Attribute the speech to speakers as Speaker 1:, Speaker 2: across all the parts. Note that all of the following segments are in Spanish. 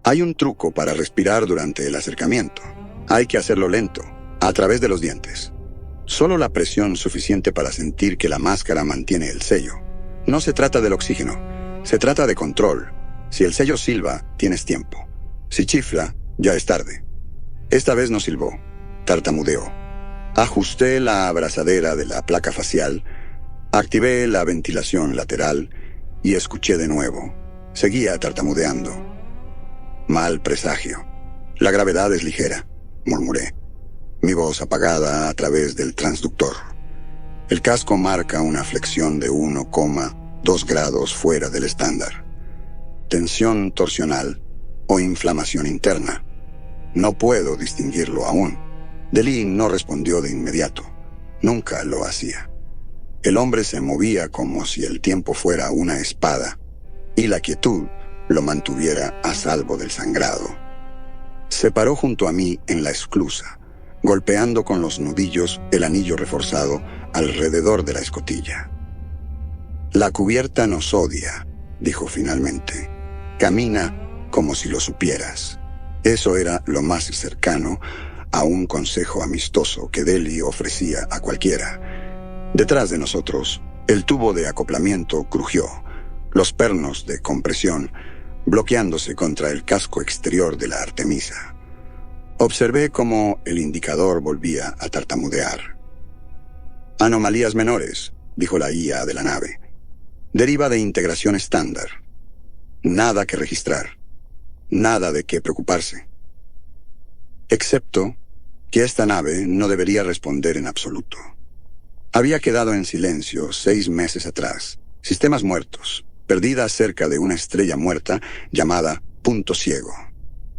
Speaker 1: Hay un truco para respirar durante el acercamiento. Hay que hacerlo lento, a través de los dientes. Solo la presión suficiente para sentir que la máscara mantiene el sello. No se trata del oxígeno, se trata de control. Si el sello silba, tienes tiempo. Si chifla, ya es tarde. Esta vez no silbó, tartamudeó. Ajusté la abrazadera de la placa facial, activé la ventilación lateral y escuché de nuevo. Seguía tartamudeando. Mal presagio. La gravedad es ligera, murmuré. Mi voz apagada a través del transductor. El casco marca una flexión de 1,2 grados fuera del estándar. Tensión torsional o inflamación interna. No puedo distinguirlo aún. Deli no respondió de inmediato. Nunca lo hacía. El hombre se movía como si el tiempo fuera una espada y la quietud lo mantuviera a salvo del sangrado. Se paró junto a mí en la esclusa, golpeando con los nudillos el anillo reforzado alrededor de la escotilla. La cubierta nos odia, dijo finalmente. Camina como si lo supieras. Eso era lo más cercano a un consejo amistoso que Deli ofrecía a cualquiera. Detrás de nosotros, el tubo de acoplamiento crujió, los pernos de compresión bloqueándose contra el casco exterior de la Artemisa. Observé cómo el indicador volvía a tartamudear. Anomalías menores, dijo la IA de la nave. Deriva de integración estándar. Nada que registrar. Nada de qué preocuparse. Excepto que esta nave no debería responder en absoluto. Había quedado en silencio 6 meses atrás. Sistemas muertos. Perdida cerca de una estrella muerta llamada Punto Ciego.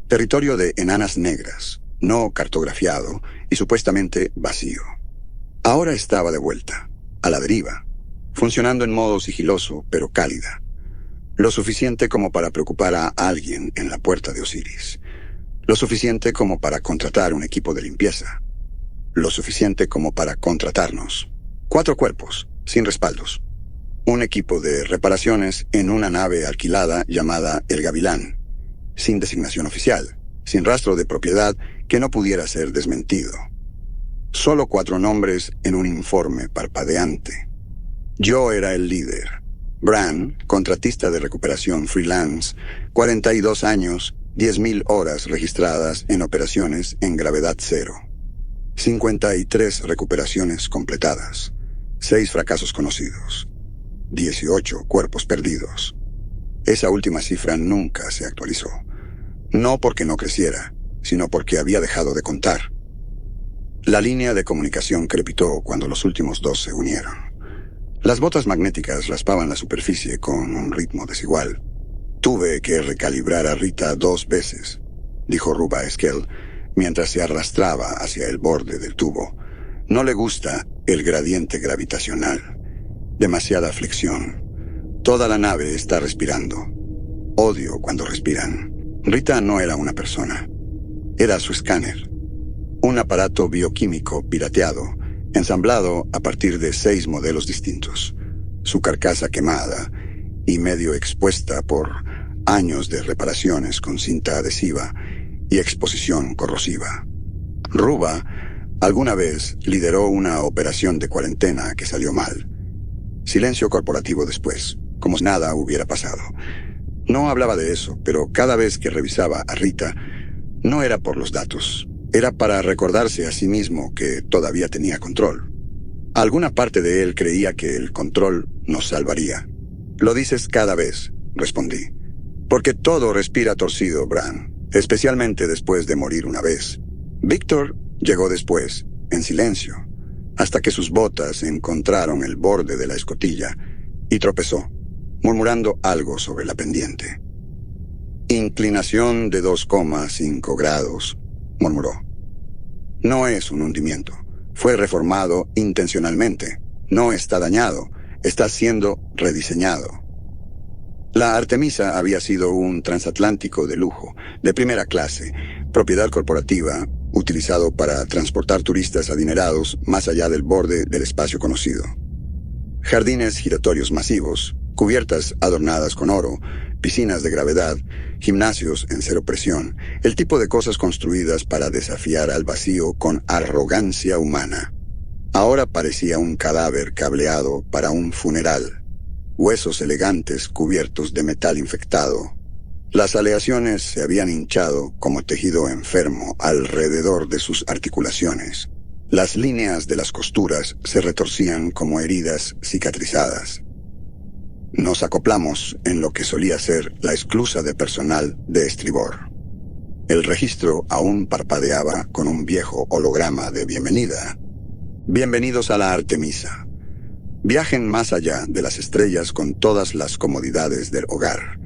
Speaker 1: Territorio de enanas negras, no cartografiado y supuestamente vacío. Ahora estaba de vuelta, a la deriva, funcionando en modo sigiloso pero cálida. Lo suficiente como para preocupar a alguien en la puerta de Osiris. Lo suficiente como para contratar un equipo de limpieza. Lo suficiente como para contratarnos. 4 cuerpos, sin respaldos. Un equipo de reparaciones en una nave alquilada llamada El Gavilán, sin designación oficial, sin rastro de propiedad que no pudiera ser desmentido. Solo 4 nombres en un informe parpadeante. Yo era el líder. Bran, contratista de recuperación freelance, 42 años, 10.000 horas registradas en operaciones en gravedad cero. 53 recuperaciones completadas, 6 fracasos conocidos. 18 cuerpos perdidos. Esa última cifra nunca se actualizó. No porque no creciera, sino porque había dejado de contar. La línea de comunicación crepitó cuando los últimos 2 se unieron. Las botas magnéticas raspaban la superficie con un ritmo desigual. Tuve que recalibrar a Rita 2 veces, dijo Ruba Esquel, mientras se arrastraba hacia el borde del tubo. No le gusta el gradiente gravitacional. Demasiada flexión. Toda la nave está respirando. Odio cuando respiran. Rita no era una persona. Era su escáner. Un aparato bioquímico pirateado, ensamblado a partir de 6 modelos distintos. Su carcasa quemada y medio expuesta por años de reparaciones con cinta adhesiva y exposición corrosiva. Ruba alguna vez lideró una operación de cuarentena que salió mal. Silencio corporativo después, como si nada hubiera pasado. No hablaba de eso, pero cada vez que revisaba a Rita, no era por los datos. Era para recordarse a sí mismo que todavía tenía control. Alguna parte de él creía que el control nos salvaría. Lo dices cada vez, respondí. Porque todo respira torcido, Bran, especialmente después de morir una vez. Víctor llegó después, en silencio, hasta que sus botas encontraron el borde de la escotilla y tropezó, murmurando algo sobre la pendiente. Inclinación de 2,5 grados, murmuró. No es un hundimiento. Fue reformado intencionalmente. No está dañado. Está siendo rediseñado. La Artemisa había sido un transatlántico de lujo, de primera clase, propiedad corporativa, utilizado para transportar turistas adinerados más allá del borde del espacio conocido. Jardines giratorios masivos, cubiertas adornadas con oro, piscinas de gravedad, gimnasios en cero presión, el tipo de cosas construidas para desafiar al vacío con arrogancia humana. Ahora parecía un cadáver cableado para un funeral. Huesos elegantes cubiertos de metal infectado. Las aleaciones se habían hinchado como tejido enfermo alrededor de sus articulaciones. Las líneas de las costuras se retorcían como heridas cicatrizadas. Nos acoplamos en lo que solía ser la esclusa de personal de estribor. El registro aún parpadeaba con un viejo holograma de bienvenida. Bienvenidos a la Artemisa. Viajen más allá de las estrellas con todas las comodidades del hogar,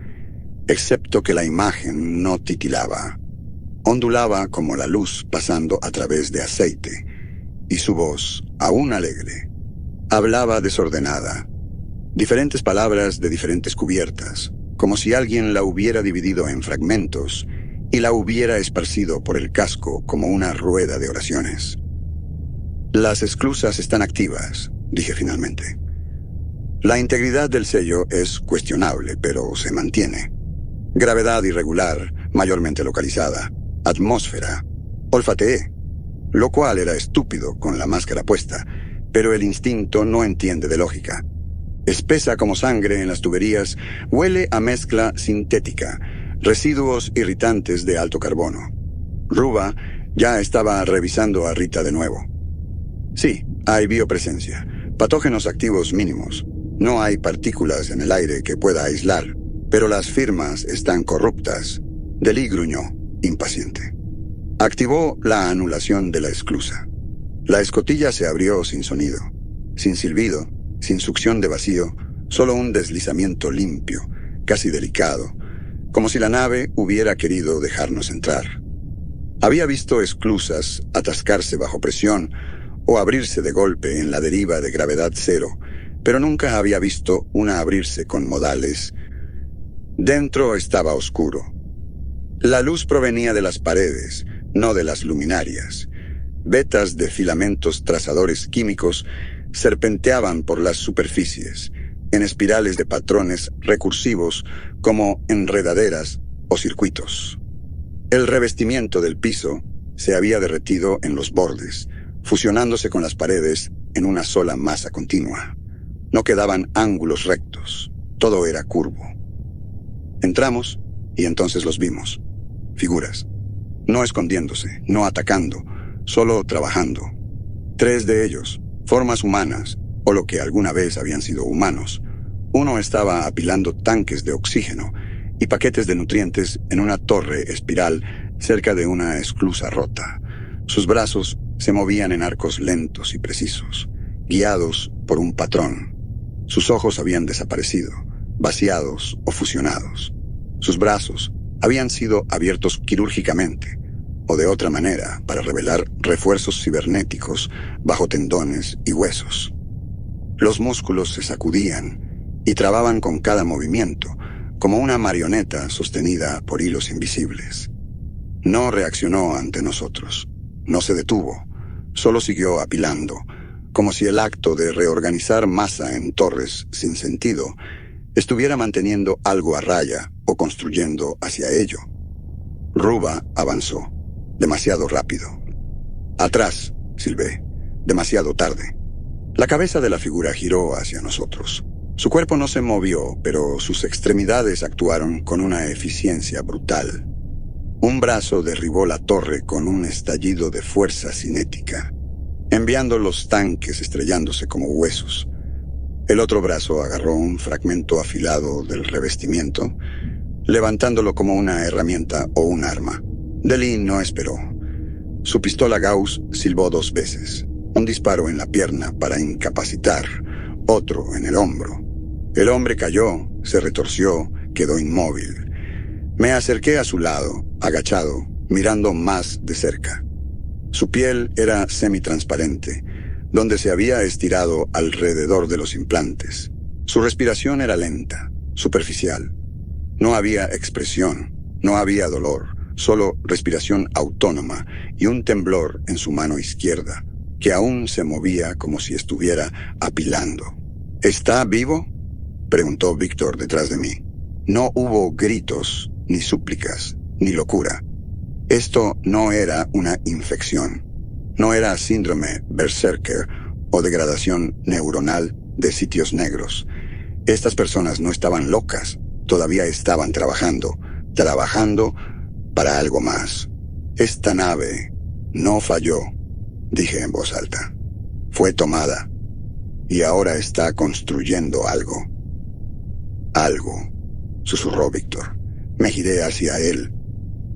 Speaker 1: excepto que la imagen no titilaba. Ondulaba como la luz pasando a través de aceite, y su voz, aún alegre, hablaba desordenada. Diferentes palabras de diferentes cubiertas, como si alguien la hubiera dividido en fragmentos y la hubiera esparcido por el casco como una rueda de oraciones. Las esclusas están activas, dije finalmente. La integridad del sello es cuestionable, pero se mantiene. Gravedad irregular, mayormente localizada. Atmósfera. Olfateé. Lo cual era estúpido con la máscara puesta, pero el instinto no entiende de lógica. Espesa como sangre en las tuberías, huele a mezcla sintética, residuos irritantes de alto carbono. Ruba ya estaba revisando a Rita de nuevo. Sí, hay biopresencia, patógenos activos mínimos. No hay partículas en el aire que pueda aislar, pero las firmas están corruptas. Delí gruñó, impaciente. Activó la anulación de la esclusa. La escotilla se abrió sin sonido, sin silbido, sin succión de vacío, solo un deslizamiento limpio, casi delicado, como si la nave hubiera querido dejarnos entrar. Había visto esclusas atascarse bajo presión o abrirse de golpe en la deriva de gravedad cero, pero nunca había visto una abrirse con modales. Dentro estaba oscuro. La luz provenía de las paredes, no de las luminarias. Vetas de filamentos trazadores químicos serpenteaban por las superficies, en espirales de patrones recursivos como enredaderas o circuitos. El revestimiento del piso se había derretido en los bordes, fusionándose con las paredes en una sola masa continua. No quedaban ángulos rectos, todo era curvo. Entramos y entonces los vimos. Figuras. No escondiéndose, no atacando, solo trabajando. 3 de ellos, formas humanas, o lo que alguna vez habían sido humanos. Uno estaba apilando tanques de oxígeno y paquetes de nutrientes en una torre espiral cerca de una esclusa rota. Sus brazos se movían en arcos lentos y precisos, guiados por un patrón. Sus ojos habían desaparecido, vaciados o fusionados. Sus brazos habían sido abiertos quirúrgicamente, o de otra manera, para revelar refuerzos cibernéticos bajo tendones y huesos. Los músculos se sacudían y trababan con cada movimiento, como una marioneta sostenida por hilos invisibles. No reaccionó ante nosotros, no se detuvo, solo siguió apilando, como si el acto de reorganizar masa en torres sin sentido estuviera manteniendo algo a raya o construyendo hacia ello. Ruba avanzó, demasiado rápido. Atrás, silbé, demasiado tarde. La cabeza de la figura giró hacia nosotros. Su cuerpo no se movió, pero sus extremidades actuaron con una eficiencia brutal. Un brazo derribó la torre con un estallido de fuerza cinética, enviando los tanques estrellándose como huesos. El otro brazo agarró un fragmento afilado del revestimiento, levantándolo como una herramienta o un arma. Delí no esperó. Su pistola Gauss silbó 2 veces. Un disparo en la pierna para incapacitar, otro en el hombro. El hombre cayó, se retorció, quedó inmóvil. Me acerqué a su lado, agachado, mirando más de cerca. Su piel era semitransparente, donde se había estirado alrededor de los implantes. Su respiración era lenta, superficial. No había expresión, no había dolor, solo respiración autónoma y un temblor en su mano izquierda, que aún se movía como si estuviera apilando. ¿Está vivo?, preguntó Víctor detrás de mí. No hubo gritos, ni súplicas, ni locura. Esto no era una infección. No era síndrome berserker o degradación neuronal de sitios negros. Estas personas no estaban locas, todavía estaban trabajando para algo más. Esta nave no falló, dije en voz alta. Fue tomada, y ahora está construyendo algo. Algo, susurró Víctor. Me giré hacia él.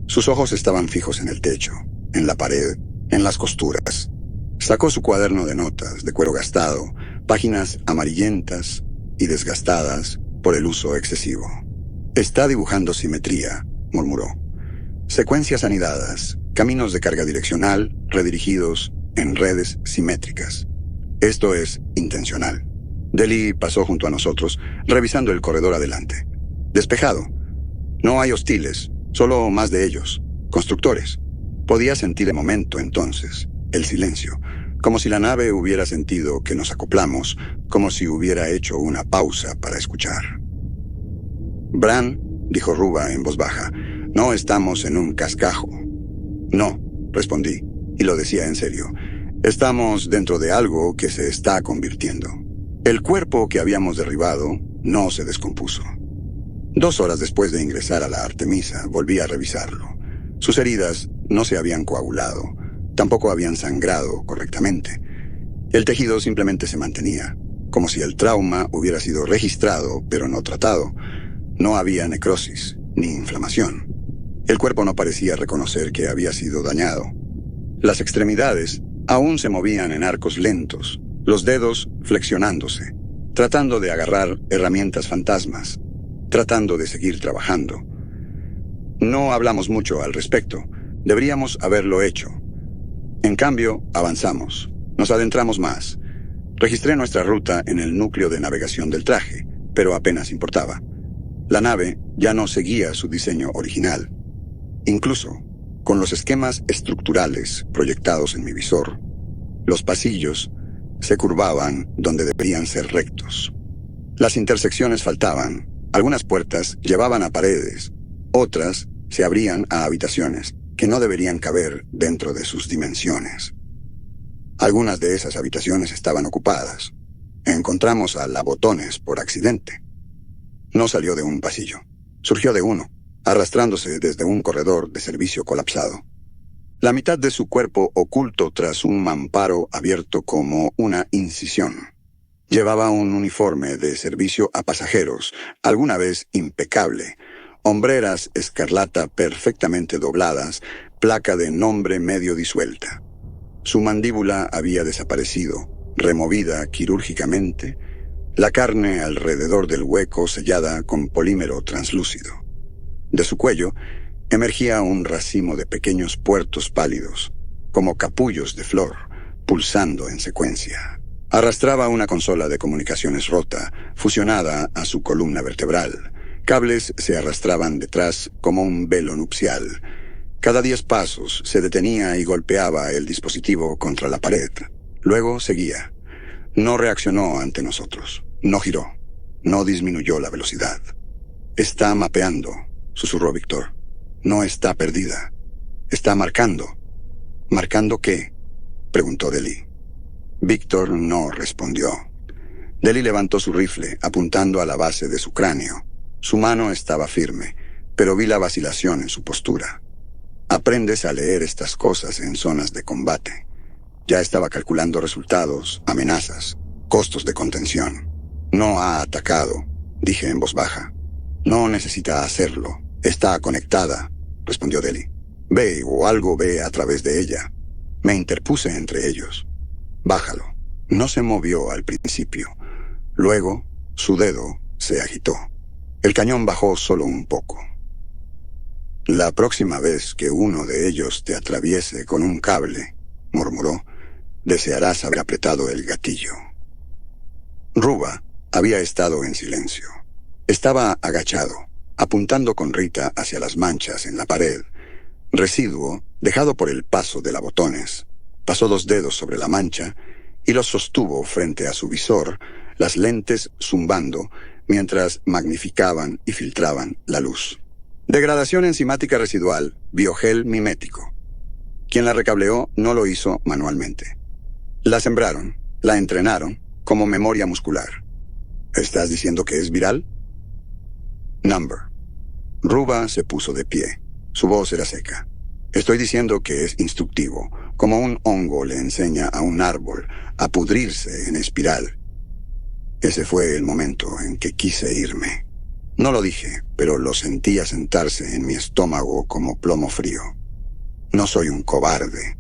Speaker 1: Sus ojos estaban fijos en el techo, en la pared, en las costuras. Sacó su cuaderno de notas, de cuero gastado, páginas amarillentas y desgastadas por el uso excesivo. Está dibujando simetría, murmuró. Secuencias anidadas, caminos de carga direccional redirigidos en redes simétricas. Esto es intencional. Deli pasó junto a nosotros, revisando el corredor adelante. Despejado. No hay hostiles, solo más de ellos, constructores. Podía sentir el momento entonces, el silencio, como si la nave hubiera sentido que nos acoplamos, como si hubiera hecho una pausa para escuchar. Bran, dijo Ruba en voz baja, no estamos en un cascajo. No, respondí, y lo decía en serio. Estamos dentro de algo que se está convirtiendo. El cuerpo que habíamos derribado no se descompuso. 2 horas después de ingresar a la Artemisa, volví a revisarlo. Sus heridas no se habían coagulado, tampoco habían sangrado correctamente. El tejido simplemente se mantenía, como si el trauma hubiera sido registrado, pero no tratado. No había necrosis, ni inflamación. El cuerpo no parecía reconocer que había sido dañado. Las extremidades aún se movían en arcos lentos, los dedos flexionándose, tratando de agarrar herramientas fantasmas, tratando de seguir trabajando. No hablamos mucho al respecto. Deberíamos haberlo hecho. En cambio, avanzamos. Nos adentramos más. Registré nuestra ruta en el núcleo de navegación del traje, pero apenas importaba. La nave ya no seguía su diseño original. Incluso, con los esquemas estructurales proyectados en mi visor, los pasillos se curvaban donde deberían ser rectos. Las intersecciones faltaban. Algunas puertas llevaban a paredes, otras se abrían a habitaciones que no deberían caber dentro de sus dimensiones. Algunas de esas habitaciones estaban ocupadas. Encontramos a Labotones por accidente. No salió de un pasillo. Surgió de uno, arrastrándose desde un corredor de servicio colapsado. La mitad de su cuerpo oculto tras un mamparo abierto como una incisión. Llevaba un uniforme de servicio a pasajeros, alguna vez impecable, hombreras escarlata perfectamente dobladas, placa de nombre medio disuelta. Su mandíbula había desaparecido, removida quirúrgicamente, la carne alrededor del hueco sellada con polímero translúcido. De su cuello emergía un racimo de pequeños puertos pálidos, como capullos de flor, pulsando en secuencia. Arrastraba una consola de comunicaciones rota, fusionada a su columna vertebral. Cables se arrastraban detrás como un velo nupcial. Cada 10 pasos se detenía y golpeaba el dispositivo contra la pared. Luego seguía. No reaccionó ante nosotros. No giró. No disminuyó la velocidad. Está mapeando, susurró Víctor. No está perdida. Está marcando. ¿Marcando qué?, preguntó Deli. Víctor no respondió. Deli levantó su rifle, apuntando a la base de su cráneo. Su mano estaba firme, pero vi la vacilación en su postura. Aprendes a leer estas cosas en zonas de combate. Ya estaba calculando resultados, amenazas, costos de contención. No ha atacado, dije en voz baja. No necesita hacerlo. Está conectada, respondió Deli. Ve, o algo ve a través de ella. Me interpuse entre ellos. Bájalo. No se movió al principio. Luego, su dedo se agitó. El cañón bajó solo un poco. La próxima vez que uno de ellos te atraviese con un cable, murmuró, desearás haber apretado el gatillo. Ruba había estado en silencio. Estaba agachado, apuntando con Rita hacia las manchas en la pared, residuo dejado por el paso de botones. Pasó 2 dedos sobre la mancha y los sostuvo frente a su visor, las lentes zumbando mientras magnificaban y filtraban la luz. Degradación enzimática residual, biogel mimético. Quien la recableó no lo hizo manualmente. La sembraron, la entrenaron como memoria muscular. ¿Estás diciendo que es viral? Number. Ruba se puso de pie. Su voz era seca. Estoy diciendo que es instructivo, como un hongo le enseña a un árbol a pudrirse en espiral. Ese fue el momento en que quise irme. No lo dije, pero lo sentía sentarse en mi estómago como plomo frío. No soy un cobarde.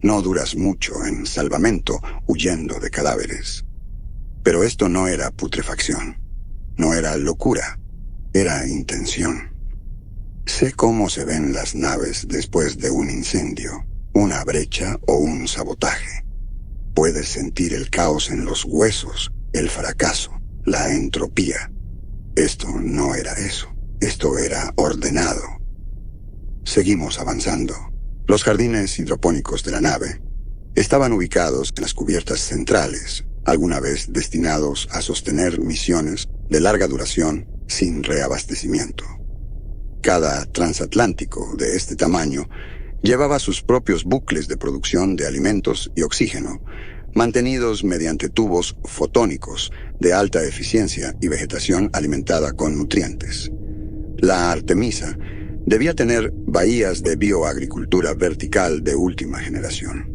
Speaker 1: No duras mucho en salvamento huyendo de cadáveres. Pero esto no era putrefacción. No era locura. Era intención. Sé cómo se ven las naves después de un incendio, una brecha o un sabotaje. Puedes sentir el caos en los huesos, el fracaso, la entropía. Esto no era eso. Esto era ordenado. Seguimos avanzando. Los jardines hidropónicos de la nave estaban ubicados en las cubiertas centrales, alguna vez destinados a sostener misiones de larga duración sin reabastecimiento. Cada transatlántico de este tamaño llevaba sus propios bucles de producción de alimentos y oxígeno, mantenidos mediante tubos fotónicos de alta eficiencia y vegetación alimentada con nutrientes. La Artemisa debía tener bahías de bioagricultura vertical de última generación.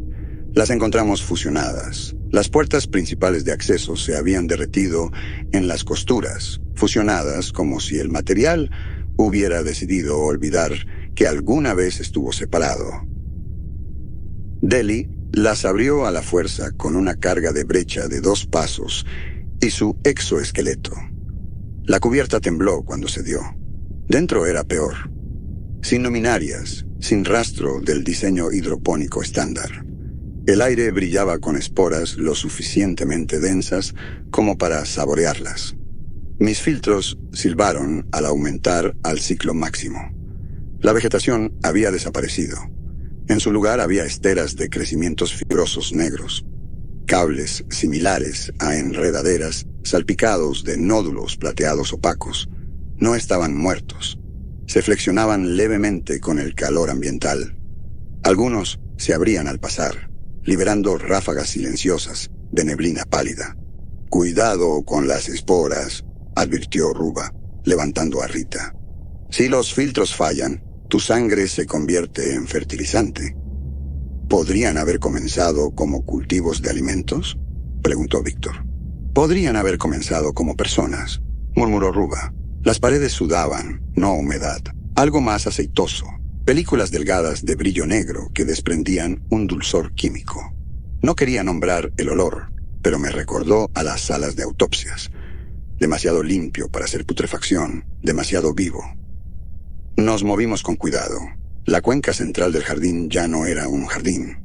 Speaker 1: Las encontramos fusionadas. Las puertas principales de acceso se habían derretido en las costuras, fusionadas como si el material hubiera decidido olvidar que alguna vez estuvo separado. Deli las abrió a la fuerza con una carga de brecha de 2 pasos y su exoesqueleto. La cubierta tembló cuando se dio. Dentro era peor. Sin luminarias, sin rastro del diseño hidropónico estándar. El aire brillaba con esporas lo suficientemente densas como para saborearlas. Mis filtros silbaron al aumentar al ciclo máximo. La vegetación había desaparecido. En su lugar había esteras de crecimientos fibrosos negros, cables similares a enredaderas salpicados de nódulos plateados opacos. No estaban muertos. Se flexionaban levemente con el calor ambiental. Algunos se abrían al pasar, liberando ráfagas silenciosas de neblina pálida. «Cuidado con las esporas», advirtió Ruba, levantando a Rita. «Si los filtros fallan, tu sangre se convierte en fertilizante». «¿Podrían haber comenzado como cultivos de alimentos?», preguntó Víctor. «Podrían haber comenzado como personas», murmuró Ruba. Las paredes sudaban, no humedad, algo más aceitoso, películas delgadas de brillo negro que desprendían un dulzor químico. No quería nombrar el olor, pero me recordó a las salas de autopsias. Demasiado limpio para ser putrefacción, demasiado vivo. Nos movimos con cuidado. La cuenca central del jardín ya no era un jardín.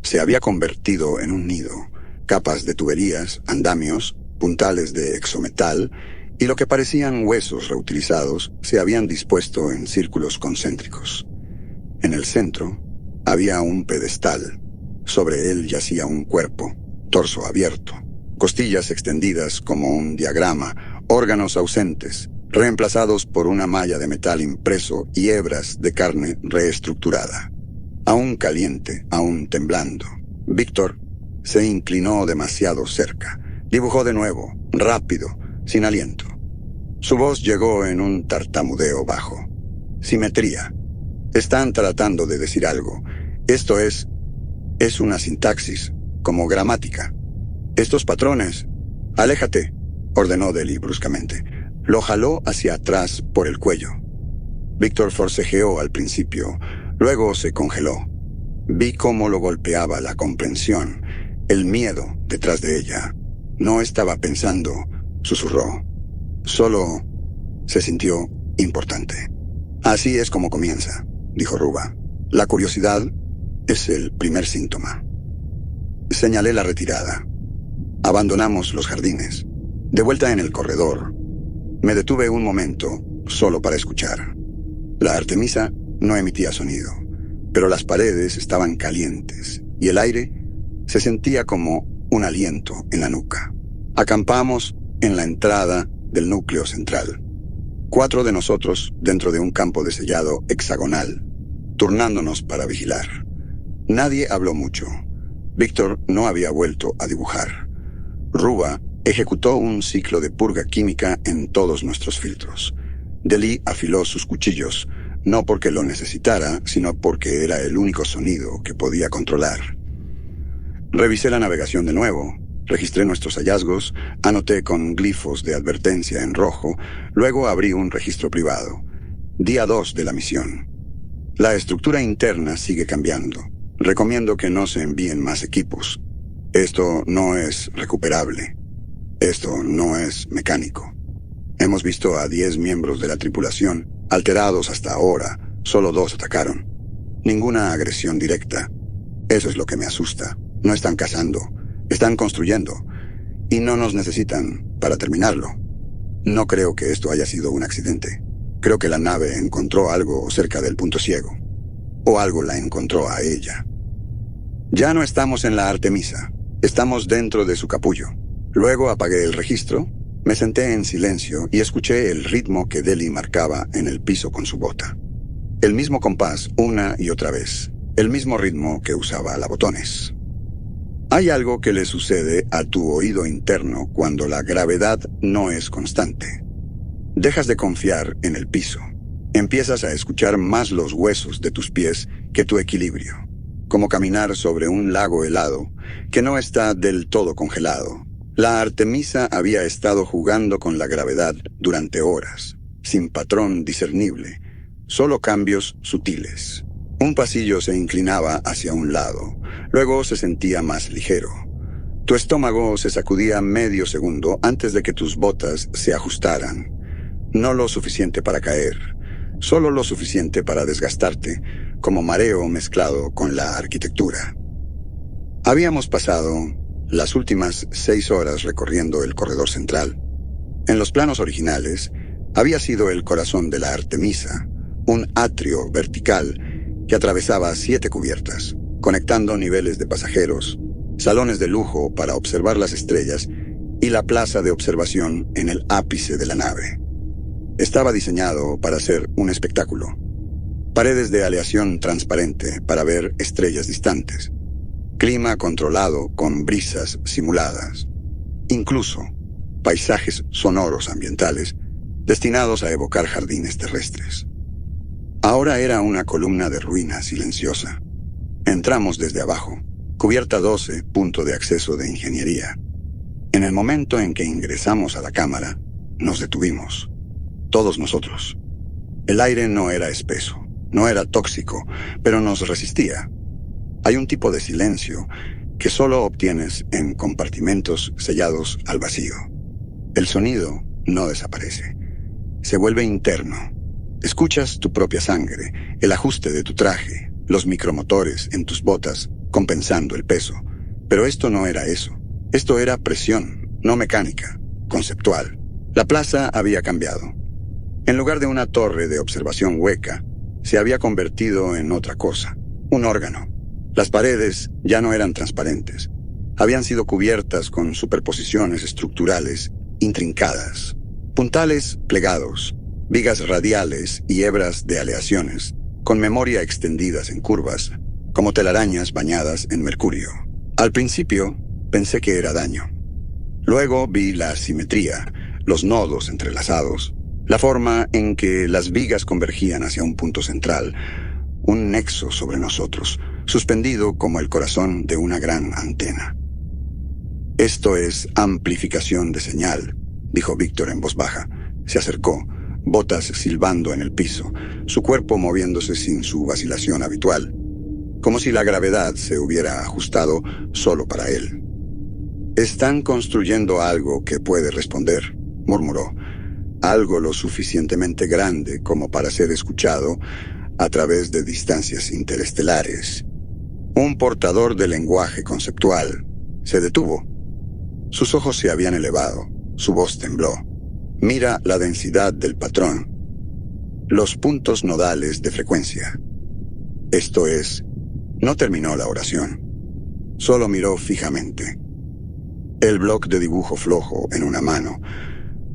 Speaker 1: Se había convertido en un nido. Capas de tuberías, andamios, puntales de exometal y lo que parecían huesos reutilizados se habían dispuesto en círculos concéntricos. En el centro había un pedestal. Sobre él yacía un cuerpo, torso abierto, costillas extendidas como un diagrama, órganos ausentes, reemplazados por una malla de metal impreso y hebras de carne reestructurada. Aún caliente, aún temblando, Víctor se inclinó demasiado cerca. Dibujó de nuevo, rápido, sin aliento. Su voz llegó en un tartamudeo bajo. Simetría. Están tratando de decir algo. Esto es una sintaxis, como gramática. Estos patrones. Aléjate, ordenó Deli bruscamente. Lo jaló hacia atrás por el cuello. Víctor forcejeó al principio, luego se congeló. Vi cómo lo golpeaba la comprensión, el miedo detrás de ella. No estaba pensando, susurró. Solo se sintió importante. Así es como comienza, dijo Ruba. La curiosidad es el primer síntoma. Señalé la retirada. Abandonamos los jardines. De vuelta en el corredor, Me detuve un momento, solo para escuchar. La Artemisa no emitía sonido, pero las paredes estaban calientes y el aire se sentía como un aliento en la nuca. Acampamos en la entrada del núcleo central. 4 de nosotros dentro de un campo de sellado hexagonal, turnándonos para vigilar. Nadie habló mucho. Víctor no había vuelto a dibujar. Ruba ejecutó un ciclo de purga química en todos nuestros filtros. Deli afiló sus cuchillos, no porque lo necesitara, sino porque era el único sonido que podía controlar. Revisé la navegación de nuevo, registré nuestros hallazgos, anoté con glifos de advertencia en rojo, luego abrí un registro privado. Día 2 de la misión. La estructura interna sigue cambiando. Recomiendo que no se envíen más equipos. Esto no es recuperable. Esto no es mecánico. Hemos visto a 10 miembros de la tripulación, alterados hasta ahora. Solo 2 atacaron. Ninguna agresión directa. Eso es lo que me asusta. No están cazando. Están construyendo. Y no nos necesitan para terminarlo. No creo que esto haya sido un accidente. Creo que la nave encontró algo cerca del punto ciego. O algo la encontró a ella. Ya no estamos en la Artemisa. Estamos dentro de su capullo. Luego apagué el registro, me senté en silencio y escuché el ritmo que Deli marcaba en el piso con su bota. El mismo compás una y otra vez. El mismo ritmo que usaba la botones. Hay algo que le sucede a tu oído interno cuando la gravedad no es constante. Dejas de confiar en el piso. Empiezas a escuchar más los huesos de tus pies que tu equilibrio. Como caminar sobre un lago helado que no está del todo congelado. La Artemisa había estado jugando con la gravedad durante horas, sin patrón discernible, solo cambios sutiles. Un pasillo se inclinaba hacia un lado, luego se sentía más ligero. Tu estómago se sacudía medio segundo antes de que tus botas se ajustaran. No lo suficiente para caer, solo lo suficiente para desgastarte, como mareo mezclado con la arquitectura. Habíamos pasado las últimas 6 horas recorriendo el corredor central. En los planos originales, había sido el corazón de la Artemisa, un atrio vertical que atravesaba 7 cubiertas, conectando niveles de pasajeros, salones de lujo para observar las estrellas y la plaza de observación en el ápice de la nave. Estaba diseñado para ser un espectáculo. Paredes de aleación transparente para ver estrellas distantes. Clima controlado con brisas simuladas. Incluso paisajes sonoros ambientales destinados a evocar jardines terrestres. Ahora era una columna de ruina silenciosa. Entramos desde abajo, cubierta 12, punto de acceso de ingeniería. En el momento en que ingresamos a la cámara, nos detuvimos. Todos nosotros. El aire no era espeso, no era tóxico, pero nos resistía. Hay un tipo de silencio que solo obtienes en compartimentos sellados al vacío. El sonido no desaparece. Se vuelve interno. Escuchas tu propia sangre, el ajuste de tu traje, los micromotores en tus botas, compensando el peso. Pero esto no era eso. Esto era presión, no mecánica, conceptual. La plaza había cambiado. En lugar de una torre de observación hueca, se había convertido en otra cosa, un órgano. Las paredes ya no eran transparentes. Habían sido cubiertas con superposiciones estructurales intrincadas, puntales plegados, vigas radiales y hebras de aleaciones, con memoria extendidas en curvas, como telarañas bañadas en mercurio. Al principio, pensé que era daño. Luego vi la simetría, los nodos entrelazados, la forma en que las vigas convergían hacia un punto central, un nexo sobre nosotros, suspendido como el corazón de una gran antena. Esto es amplificación de señal, dijo Víctor en voz baja. Se acercó, botas silbando en el piso, su cuerpo moviéndose sin su vacilación habitual, como si la gravedad se hubiera ajustado solo para él. Están construyendo algo que puede responder, murmuró. Algo lo suficientemente grande como para ser escuchado a través de distancias interestelares. Un portador de lenguaje conceptual. Se detuvo. Sus ojos se habían elevado. Su voz tembló. Mira la densidad del patrón. Los puntos nodales de frecuencia. Esto es, no terminó la oración. Solo miró fijamente. El bloc de dibujo flojo en una mano.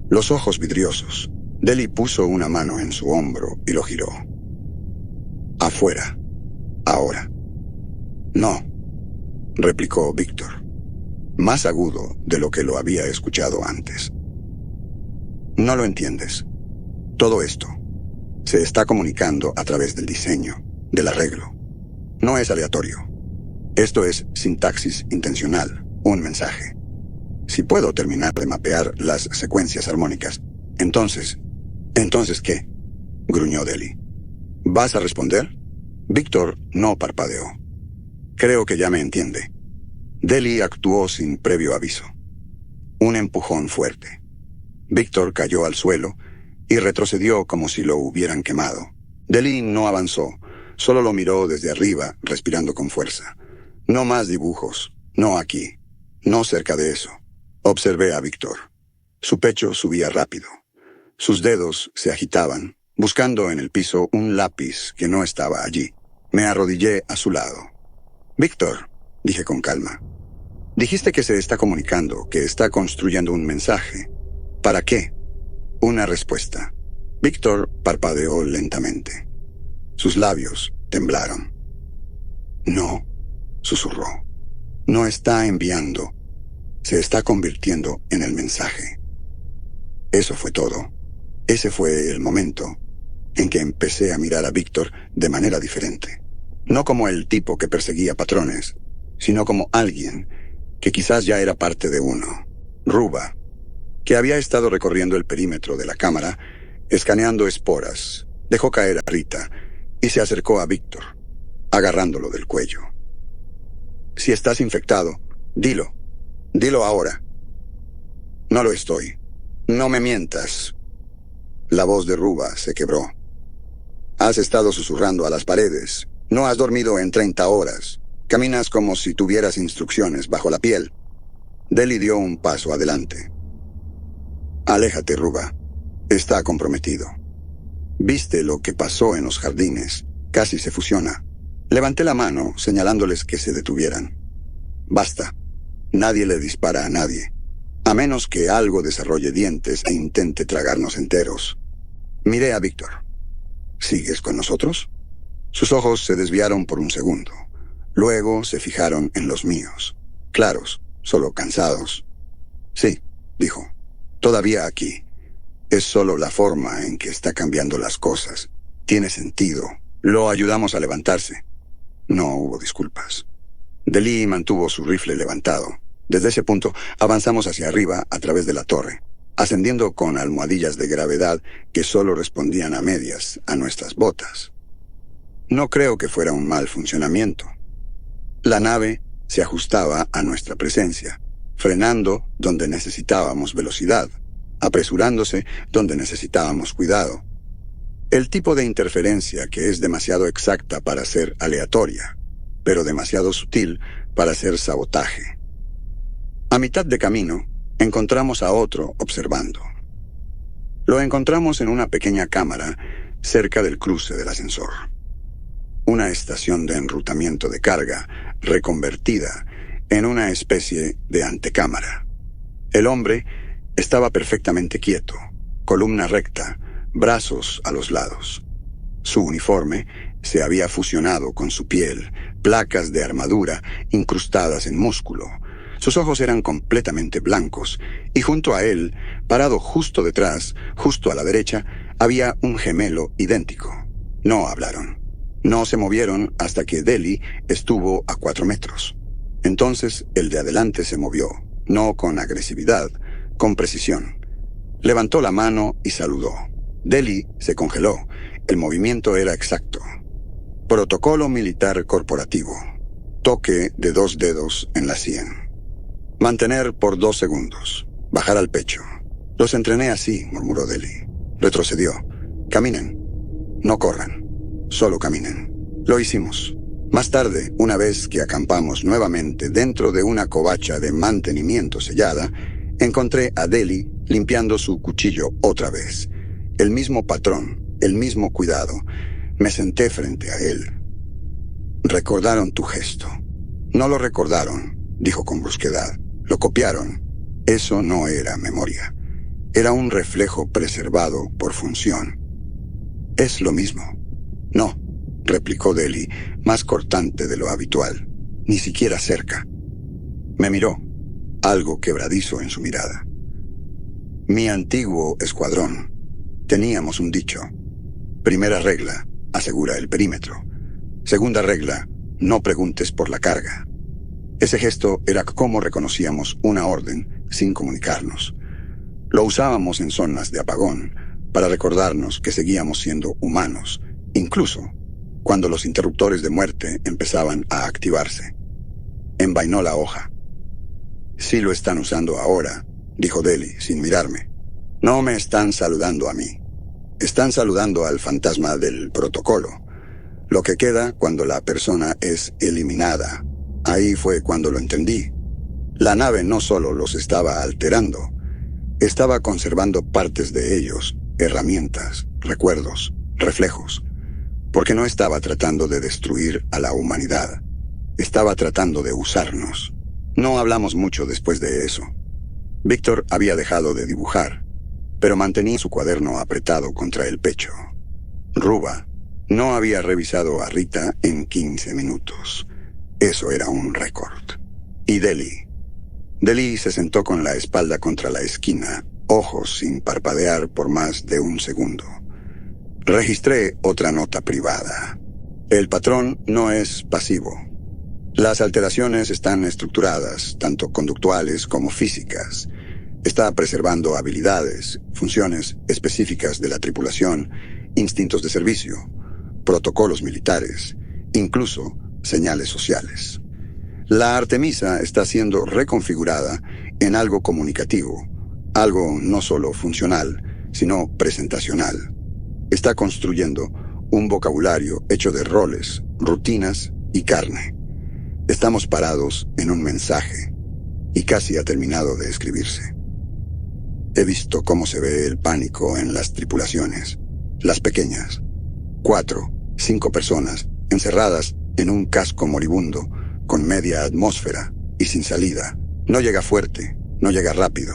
Speaker 1: Los ojos vidriosos. Deli puso una mano en su hombro y lo giró. Afuera. Ahora. No, replicó Víctor, más agudo de lo que lo había escuchado antes. No lo entiendes. Todo esto se está comunicando a través del diseño, del arreglo. No es aleatorio. Esto es sintaxis intencional, un mensaje. Si puedo terminar de mapear las secuencias armónicas, entonces ¿qué? Gruñó Deli. ¿Vas a responder? Víctor no parpadeó. Creo que ya me entiende. Deli actuó sin previo aviso. Un empujón fuerte. Víctor cayó al suelo y retrocedió como si lo hubieran quemado. Deli no avanzó, solo lo miró desde arriba, respirando con fuerza. No más dibujos, no aquí, no cerca de eso. Observé a Víctor. Su pecho subía rápido. Sus dedos se agitaban, buscando en el piso un lápiz que no estaba allí. Me arrodillé a su lado. Víctor, dije con calma. Dijiste que se está comunicando, que está construyendo un mensaje. ¿Para qué? Una respuesta. Víctor parpadeó lentamente. Sus labios temblaron. No, susurró. No está enviando. Se está convirtiendo en el mensaje. Eso fue todo. Ese fue el momento en que empecé a mirar a Víctor de manera diferente. No como el tipo que perseguía patrones, sino como alguien que quizás ya era parte de uno. Ruba, que había estado recorriendo el perímetro de la cámara, escaneando esporas, dejó caer a Rita y se acercó a Víctor, agarrándolo del cuello. Si estás infectado, dilo. Dilo ahora. No lo estoy. No me mientas. La voz de Ruba se quebró. Has estado susurrando a las paredes. No has dormido en 30 horas. Caminas como si tuvieras instrucciones bajo la piel. Deli dio un paso adelante. Aléjate, Ruba. Está comprometido. Viste lo que pasó en los jardines. Casi se fusiona. Levanté la mano, señalándoles que se detuvieran. Basta. Nadie le dispara a nadie. A menos que algo desarrolle dientes e intente tragarnos enteros. Miré a Víctor. ¿Sigues con nosotros? Sus ojos se desviaron por un segundo. Luego se fijaron en los míos. Claros, solo cansados. Sí, dijo. Todavía aquí. Es solo la forma en que está cambiando las cosas. Tiene sentido. Lo ayudamos a levantarse. No hubo disculpas. Deli mantuvo su rifle levantado. Desde ese punto avanzamos hacia arriba a través de la torre, ascendiendo con almohadillas de gravedad que solo respondían a medias a nuestras botas. No creo que fuera un mal funcionamiento. La nave se ajustaba a nuestra presencia, frenando donde necesitábamos velocidad, apresurándose donde necesitábamos cuidado. El tipo de interferencia que es demasiado exacta para ser aleatoria, pero demasiado sutil para ser sabotaje. A mitad de camino, encontramos a otro observando. Lo encontramos en una pequeña cámara cerca del cruce del ascensor. Una estación de enrutamiento de carga reconvertida en una especie de antecámara. El hombre estaba perfectamente quieto, columna recta, brazos a los lados. Su uniforme se había fusionado con su piel, placas de armadura incrustadas en músculo. Sus ojos eran completamente blancos, y junto a él, parado justo detrás, justo a la derecha, había un gemelo idéntico. No hablaron. No se movieron hasta que Deli estuvo a 4 metros. Entonces el de adelante se movió, no con agresividad, con precisión. Levantó la mano y saludó. Deli se congeló. El movimiento era exacto. Protocolo militar corporativo. Toque de 2 dedos en la sien. Mantener por 2 segundos. Bajar al pecho. Los entrené así, murmuró Deli. Retrocedió. Caminen. No corran. Solo caminen. Lo hicimos. Más tarde, una vez que acampamos nuevamente dentro de una covacha de mantenimiento sellada, encontré a Deli limpiando su cuchillo otra vez. El mismo patrón, el mismo cuidado. Me senté frente a él. Recordaron tu gesto. No lo recordaron, dijo con brusquedad. Lo copiaron. Eso no era memoria. Era un reflejo preservado por función. Es lo mismo. No, replicó Deli, más cortante de lo habitual. Ni siquiera cerca. Me miró, algo quebradizo en su mirada. Mi antiguo escuadrón. Teníamos un dicho. Primera regla, asegura el perímetro. Segunda regla, no preguntes por la carga. Ese gesto era como reconocíamos una orden sin comunicarnos. Lo usábamos en zonas de apagón para recordarnos que seguíamos siendo humanos, incluso cuando los interruptores de muerte empezaban a activarse. Envainó la hoja. Sí lo están usando ahora, dijo Deli sin mirarme. No me están saludando a mí. Están saludando al fantasma del protocolo. Lo que queda cuando la persona es eliminada. Ahí fue cuando lo entendí. La nave no solo los estaba alterando, estaba conservando partes de ellos, herramientas, recuerdos, reflejos, porque no estaba tratando de destruir a la humanidad. Estaba tratando de usarnos. No hablamos mucho después de eso. Víctor había dejado de dibujar, pero mantenía su cuaderno apretado contra el pecho. Ruba no había revisado a Rita en 15 minutos. Eso era un récord. Y Deli. Deli se sentó con la espalda contra la esquina, ojos sin parpadear por más de un segundo. Registré otra nota privada. El patrón no es pasivo. Las alteraciones están estructuradas, tanto conductuales como físicas. Está preservando habilidades, funciones específicas de la tripulación, instintos de servicio, protocolos militares, incluso señales sociales. La Artemisa está siendo reconfigurada en algo comunicativo, algo no solo funcional, sino presentacional. Está construyendo un vocabulario hecho de roles, rutinas y carne. Estamos parados en un mensaje, y casi ha terminado de escribirse. He visto cómo se ve el pánico en las tripulaciones, las pequeñas. 4, 5 personas encerradas en un casco moribundo, con media atmósfera y sin salida. No llega fuerte, no llega rápido.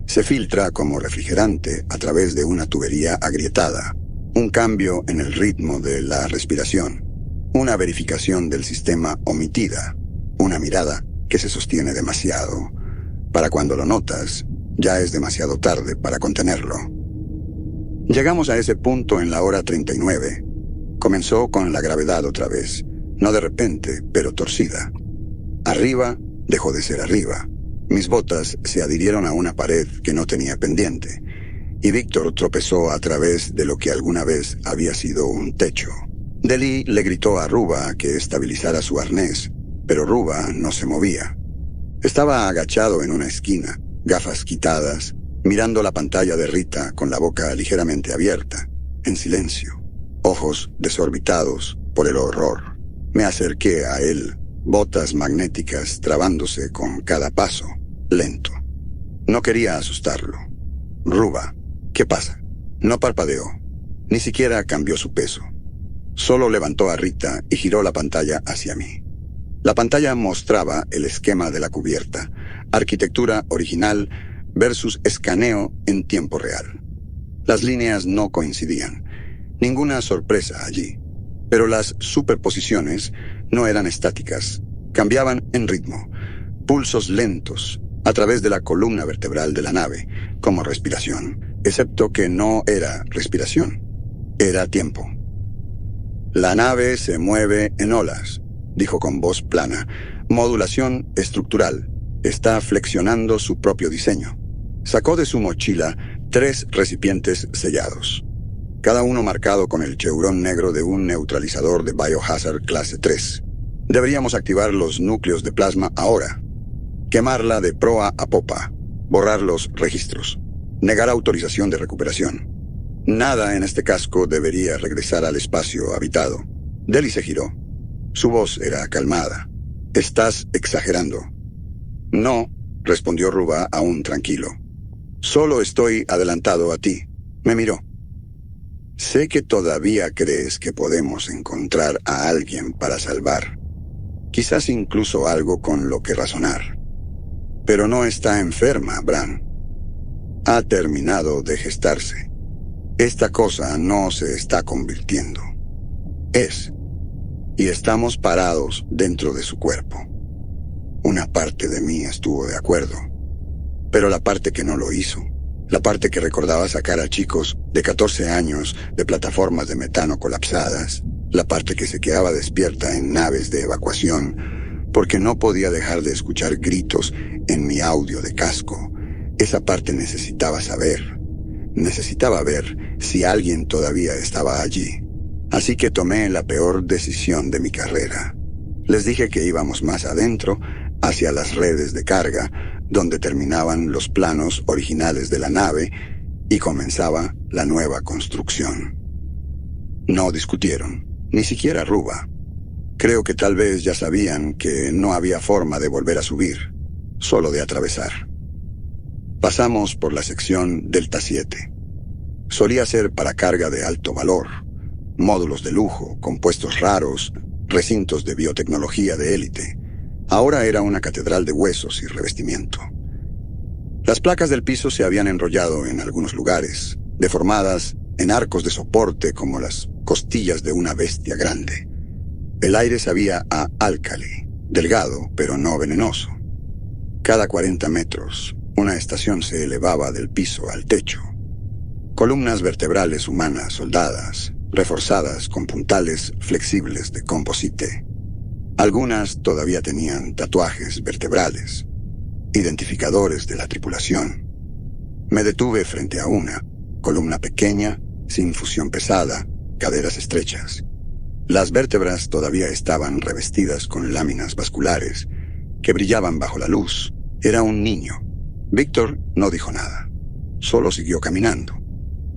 Speaker 1: Se filtra como refrigerante a través de una tubería agrietada. Un cambio en el ritmo de la respiración. Una verificación del sistema omitida. Una mirada que se sostiene demasiado. Para cuando lo notas, ya es demasiado tarde para contenerlo. Llegamos a ese punto en la hora 39. Comenzó con la gravedad otra vez. No de repente, pero torcida. Arriba dejó de ser arriba. Mis botas se adhirieron a una pared que no tenía pendiente, y Víctor tropezó a través de lo que alguna vez había sido un techo. Deli le gritó a Ruba que estabilizara su arnés, pero Ruba no se movía. Estaba agachado en una esquina, gafas quitadas, mirando la pantalla de Rita con la boca ligeramente abierta, en silencio, ojos desorbitados por el horror. Me acerqué a él, botas magnéticas trabándose con cada paso, lento. No quería asustarlo. Ruba, ¿qué pasa? No parpadeó, ni siquiera cambió su peso. Solo levantó a Rita y giró la pantalla hacia mí. La pantalla mostraba el esquema de la cubierta, arquitectura original versus escaneo en tiempo real. Las líneas no coincidían. Ninguna sorpresa allí. Pero las superposiciones no eran estáticas, cambiaban en ritmo, pulsos lentos, a través de la columna vertebral de la nave, como respiración, excepto que no era respiración, era tiempo. La nave se mueve en olas, dijo con voz plana, modulación estructural, está flexionando su propio diseño. Sacó de su mochila 3 recipientes sellados. Cada uno marcado con el cheurón negro de un neutralizador de Biohazard clase 3. Deberíamos activar los núcleos de plasma ahora. Quemarla de proa a popa. Borrar los registros. Negar autorización de recuperación. Nada en este casco debería regresar al espacio habitado. Deli se giró. Su voz era calmada. Estás exagerando. No, respondió Ruba aún tranquilo. Solo estoy adelantado a ti. Me miró. Sé que todavía crees que podemos encontrar a alguien para salvar. Quizás incluso algo con lo que razonar. Pero no está enferma, Bran. Ha terminado de gestarse. Esta cosa no se está convirtiendo. Es. Y estamos parados dentro de su cuerpo. Una parte de mí estuvo de acuerdo. Pero la parte que no lo hizo, la parte que recordaba sacar a chicos de 14 años de plataformas de metano colapsadas, la parte que se quedaba despierta en naves de evacuación, porque no podía dejar de escuchar gritos en mi audio de casco, esa parte necesitaba saber. Necesitaba ver si alguien todavía estaba allí. Así que tomé la peor decisión de mi carrera. Les dije que íbamos más adentro, hacia las redes de carga, donde terminaban los planos originales de la nave y comenzaba la nueva construcción. No discutieron, ni siquiera Ruba. Creo que tal vez ya sabían que no había forma de volver a subir, solo de atravesar. Pasamos por la sección Delta 7. Solía ser para carga de alto valor, módulos de lujo, compuestos raros, recintos de biotecnología de élite. Ahora era una catedral de huesos y revestimiento. Las placas del piso se habían enrollado en algunos lugares, deformadas en arcos de soporte como las costillas de una bestia grande. El aire sabía a álcali, delgado pero no venenoso. Cada 40 metros, una estación se elevaba del piso al techo. Columnas vertebrales humanas soldadas, reforzadas con puntales flexibles de composite. Algunas todavía tenían tatuajes vertebrales, identificadores de la tripulación. Me detuve frente a una, columna pequeña, sin fusión pesada, caderas estrechas. Las vértebras todavía estaban revestidas con láminas vasculares que brillaban bajo la luz. Era un niño. Víctor no dijo nada, solo siguió caminando.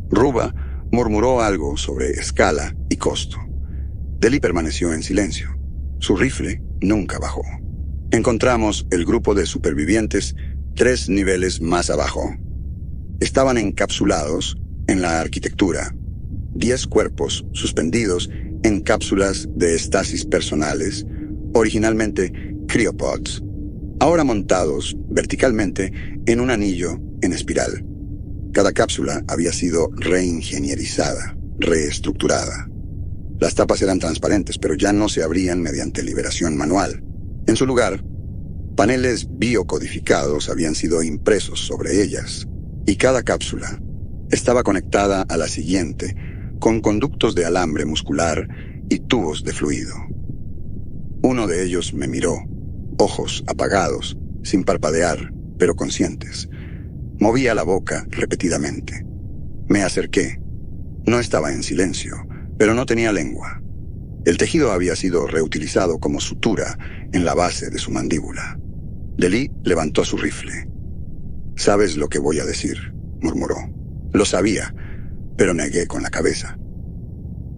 Speaker 1: Ruba murmuró algo sobre escala y costo. Deli permaneció en silencio. Su rifle nunca bajó. Encontramos el grupo de supervivientes 3 niveles más abajo. Estaban encapsulados en la arquitectura. 10 cuerpos suspendidos en cápsulas de estasis personales, originalmente cryopods, ahora montados verticalmente en un anillo en espiral. Cada cápsula había sido reingenierizada, reestructurada. Las tapas eran transparentes, pero ya no se abrían mediante liberación manual. En su lugar, paneles biocodificados habían sido impresos sobre ellas, y cada cápsula estaba conectada a la siguiente con conductos de alambre muscular y tubos de fluido. Uno de ellos me miró, ojos apagados, sin parpadear, pero conscientes. Movía la boca repetidamente. Me acerqué. No estaba en silencio, pero no tenía lengua. El tejido había sido reutilizado como sutura en la base de su mandíbula. Deli levantó su rifle. «¿Sabes lo que voy a decir?», murmuró. Lo sabía, pero negué con la cabeza.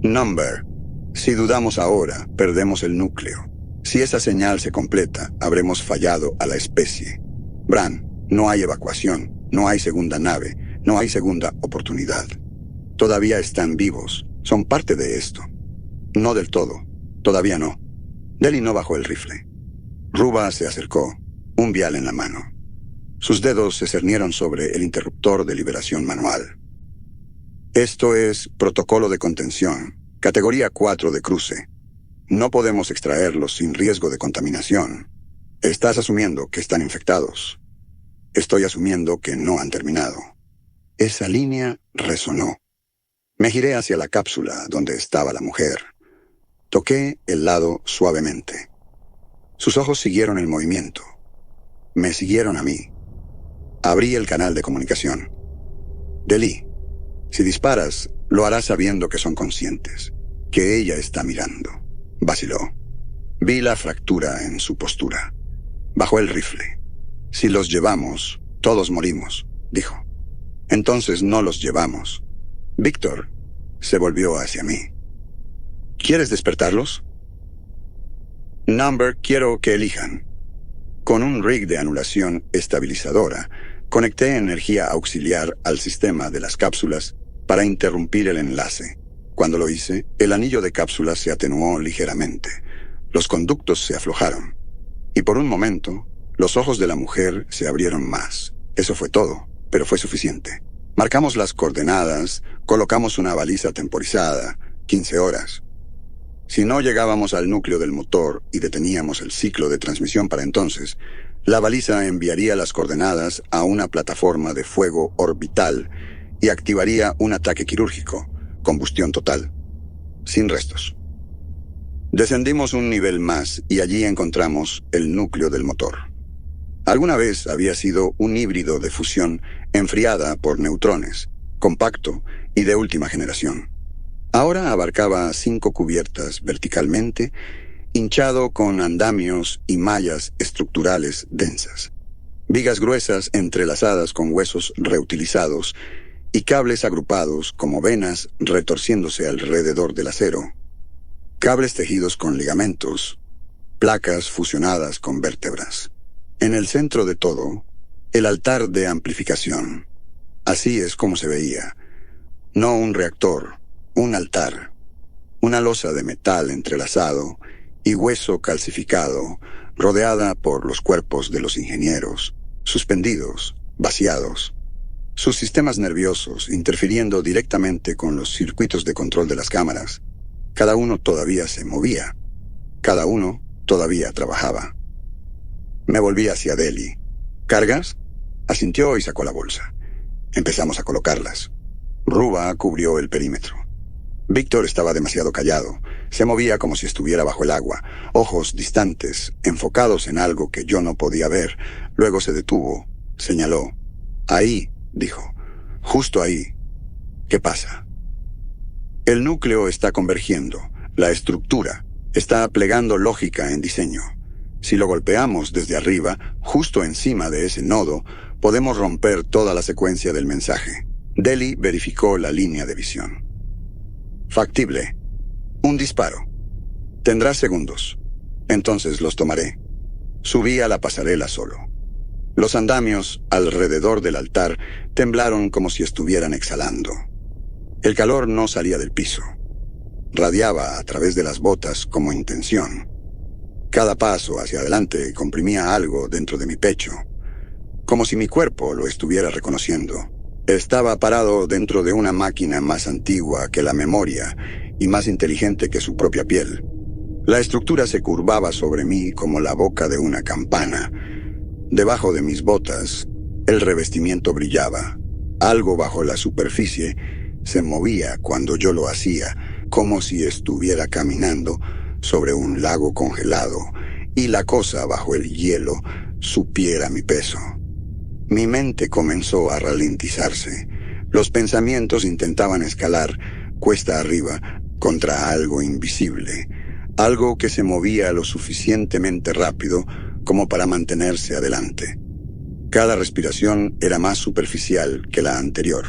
Speaker 1: «Number, si dudamos ahora, perdemos el núcleo. Si esa señal se completa, habremos fallado a la especie. Bran, no hay evacuación, no hay segunda nave, no hay segunda oportunidad. Todavía están vivos, son parte de esto. No del todo, todavía no». Deli no bajó el rifle. Ruba se acercó, un vial en la mano. Sus dedos se cernieron sobre el interruptor de liberación manual. «Esto es protocolo de contención, categoría 4 de cruce. No podemos extraerlos sin riesgo de contaminación. Estás asumiendo que están infectados. Estoy asumiendo que no han terminado». Esa línea resonó. Me giré hacia la cápsula donde estaba la mujer. Toqué el lado suavemente. Sus ojos siguieron el movimiento. Me siguieron a mí. Abrí el canal de comunicación. «Deli, si disparas, lo harás sabiendo que son conscientes, que ella está mirando». Vaciló. Vi la fractura en su postura. Bajó el rifle. «Si los llevamos, todos morimos», dijo. «Entonces no los llevamos». Víctor se volvió hacia mí. «¿Quieres despertarlos?». «Number, quiero que elijan». Con un rig de anulación estabilizadora, Conecté energía auxiliar al sistema de las cápsulas para interrumpir el enlace. Cuando lo hice, el anillo de cápsulas se atenuó ligeramente. Los conductos se aflojaron. Y por un momento, los ojos de la mujer se abrieron más. Eso fue todo, pero fue suficiente. Marcamos las coordenadas, colocamos una baliza temporizada, 15 horas. Si no llegábamos al núcleo del motor y deteníamos el ciclo de transmisión para entonces, la baliza enviaría las coordenadas a una plataforma de fuego orbital y activaría un ataque quirúrgico, combustión total, sin restos. Descendimos un nivel más y allí encontramos el núcleo del motor. Alguna vez había sido un híbrido de fusión enfriada por neutrones, compacto y de última generación. Ahora abarcaba 5 cubiertas verticalmente, hinchado con andamios y mallas estructurales densas, vigas gruesas entrelazadas con huesos reutilizados y cables agrupados como venas retorciéndose alrededor del acero, cables tejidos con ligamentos, placas fusionadas con vértebras. En el centro de todo, el altar de amplificación. Así es como se veía. No un reactor, un altar. Una losa de metal entrelazado y hueso calcificado, rodeada por los cuerpos de los ingenieros, suspendidos, vaciados. Sus sistemas nerviosos interfiriendo directamente con los circuitos de control de las cámaras. Cada uno todavía se movía. Cada uno todavía trabajaba. Me volví hacia Deli. ¿Cargas? Asintió y sacó la bolsa. Empezamos a colocarlas. Ruba cubrió el perímetro. Víctor estaba demasiado callado. Se movía como si estuviera bajo el agua, ojos distantes, enfocados en algo que yo no podía ver. Luego se detuvo, señaló. Ahí, dijo. Justo ahí. ¿Qué pasa? El núcleo está convergiendo. La estructura está plegando lógica en diseño. Si lo golpeamos desde arriba, justo encima de ese nodo, podemos romper toda la secuencia del mensaje. Deli verificó la línea de visión. Factible. Un disparo. Tendrá segundos. Entonces los tomaré. Subí a la pasarela solo. Los andamios alrededor del altar temblaron como si estuvieran exhalando. El calor no salía del piso. Radiaba a través de las botas como intención. Cada paso hacia adelante comprimía algo dentro de mi pecho, como si mi cuerpo lo estuviera reconociendo. Estaba parado dentro de una máquina más antigua que la memoria y más inteligente que su propia piel. La estructura se curvaba sobre mí como la boca de una campana. Debajo de mis botas, el revestimiento brillaba. Algo bajo la superficie se movía cuando yo lo hacía, como si estuviera caminando sobre un lago congelado, y la cosa bajo el hielo supiera mi peso. Mi mente comenzó a ralentizarse. Los pensamientos intentaban escalar, cuesta arriba, contra algo invisible, algo que se movía lo suficientemente rápido como para mantenerse adelante. Cada respiración era más superficial que la anterior.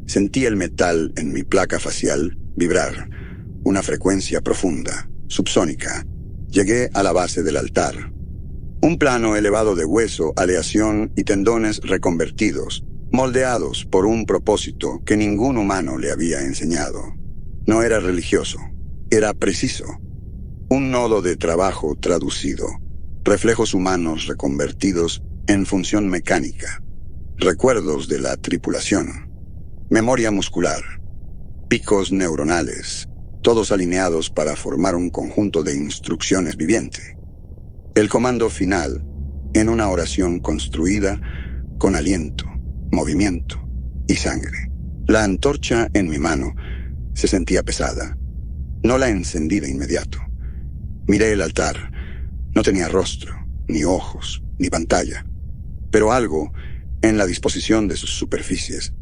Speaker 1: Sentí el metal en mi placa facial vibrar, una frecuencia profunda, subsónica. Llegué a la base del altar. Un plano elevado de hueso, aleación y tendones reconvertidos, moldeados por un propósito que ningún humano le había enseñado. No era religioso, era preciso. Un nodo de trabajo traducido, reflejos humanos reconvertidos en función mecánica, recuerdos de la tripulación, memoria muscular, picos neuronales, todos alineados para formar un conjunto de instrucciones viviente. El comando final, en una oración construida con aliento, movimiento y sangre. La antorcha en mi mano se sentía pesada. No la encendí de inmediato. Miré el altar. No tenía rostro, ni ojos, ni pantalla. Pero algo, en la disposición de sus superficies,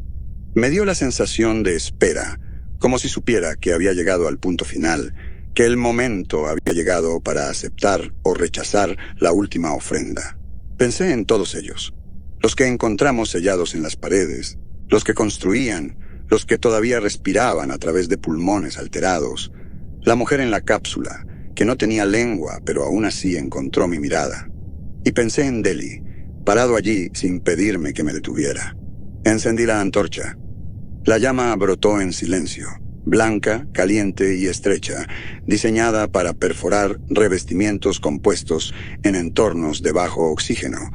Speaker 1: me dio la sensación de espera, como si supiera que había llegado al punto final, que el momento había llegado para aceptar o rechazar la última ofrenda. Pensé en todos ellos, los que encontramos sellados en las paredes, los que construían, los que todavía respiraban a través de pulmones alterados, la mujer en la cápsula, que no tenía lengua, pero aún así encontró mi mirada. Y pensé en Deli, parado allí sin pedirme que me detuviera. Encendí la antorcha. La llama brotó en silencio, blanca, caliente y estrecha, diseñada para perforar revestimientos compuestos en entornos de bajo oxígeno,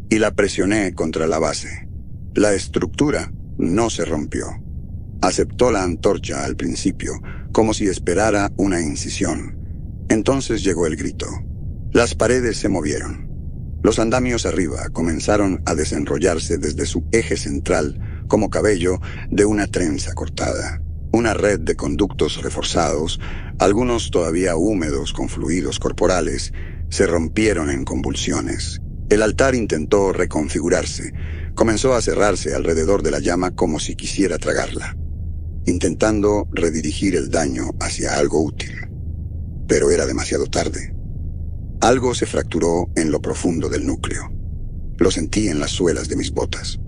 Speaker 1: y la presioné contra la base. La estructura no se rompió. Aceptó la antorcha al principio, como si esperara una incisión. Entonces llegó el grito. Las paredes se movieron. Los andamios arriba comenzaron a desenrollarse desde su eje central como cabello de una trenza cortada. Una red de conductos reforzados, algunos todavía húmedos con fluidos corporales, se rompieron en convulsiones. El altar intentó reconfigurarse. Comenzó a cerrarse alrededor de la llama como si quisiera tragarla, intentando redirigir el daño hacia algo útil. Pero era demasiado tarde. Algo se fracturó en lo profundo del núcleo. Lo sentí en las suelas de mis botas.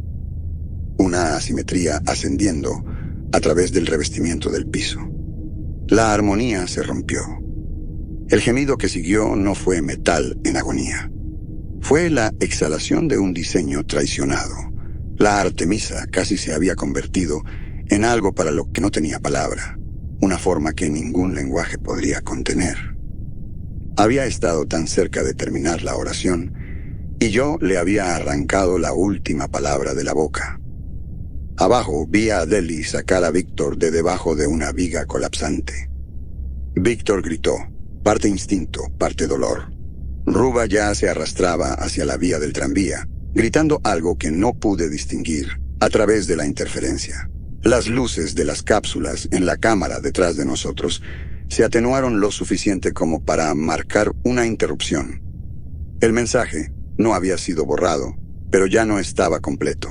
Speaker 1: Una asimetría ascendiendo a través del revestimiento del piso. La armonía se rompió. El gemido que siguió no fue metal en agonía. Fue la exhalación de un diseño traicionado. La Artemisa casi se había convertido en algo para lo que no tenía palabra, una forma que ningún lenguaje podría contener. Había estado tan cerca de terminar la oración, y yo le había arrancado la última palabra de la boca. Abajo vi a Adeli sacar a Víctor de debajo de una viga colapsante. Víctor gritó, parte instinto, parte dolor. Ruba ya se arrastraba hacia la vía del tranvía, gritando algo que no pude distinguir a través de la interferencia. Las luces de las cápsulas en la cámara detrás de nosotros se atenuaron lo suficiente como para marcar una interrupción. El mensaje no había sido borrado, pero ya no estaba completo.